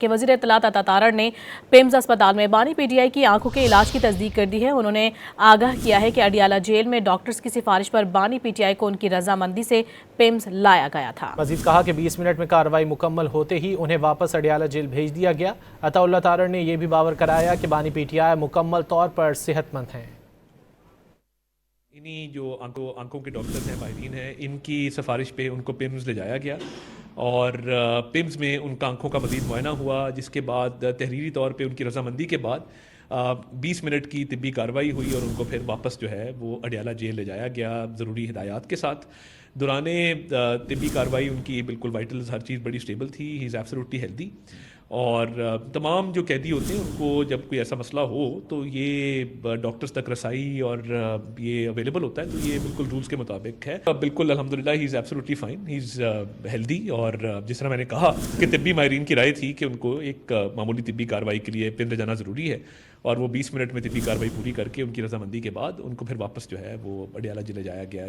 کہ وزیر اطلاعات عطا تارڑ نے پیمز اسپتال میں بانی پی ٹی آئی کی آنکھوں کے علاج کی تصدیق کر دی ہے۔ انہوں نے آگاہ کیا ہے کہ اڈیالہ جیل میں ڈاکٹرز کی سفارش پر بانی پی ٹی آئی کو ان کی رضامندی سے پیمز لایا گیا تھا۔ مزید کہا کہ 20 منٹ میں کارروائی مکمل ہوتے ہی انہیں واپس اڈیالہ جیل بھیج دیا گیا۔ عطا اللہ تارڑ نے یہ بھی باور کرایا کہ بانی پی ٹی آئی مکمل طور پر صحت مند ہیں۔ انہی جو آنکھوں کے ڈاکٹرز ہیں، ماہرین ہیں، ان کی سفارش پہ ان کو پیمز لے جایا گیا اور پیمز میں ان کا آنکھوں کا مزید معائنہ ہوا، جس کے بعد تحریری طور پہ ان کی رضامندی کے بعد 20 منٹ کی طبی کارروائی ہوئی اور ان کو پھر واپس جو ہے وہ اڈیالہ جیل لے جایا گیا ضروری ہدایات کے ساتھ۔ دوران طبی کارروائی ان کی بالکل وائٹلز ہر چیز بڑی سٹیبل تھی، ہی از ایبسولوٹلی ہیلدی، اور تمام جو قیدی ہوتے ہیں ان کو جب کوئی ایسا مسئلہ ہو تو یہ ڈاکٹرز تک رسائی اور یہ اویلیبل ہوتا ہے، تو یہ بالکل رولز کے مطابق ہے۔ بالکل الحمدللہ he is absolutely fine, he is healthy, اور جس طرح میں نے کہا کہ طبی ماہرین کی رائے تھی کہ ان کو ایک معمولی طبی کارروائی کے لیے پن لے جانا ضروری ہے، اور وہ 20 منٹ میں طبی کارروائی پوری کر کے ان کی رضامندی کے بعد ان کو پھر واپس جو ہے وہ اڈیالہ جیل لے جایا گیا۔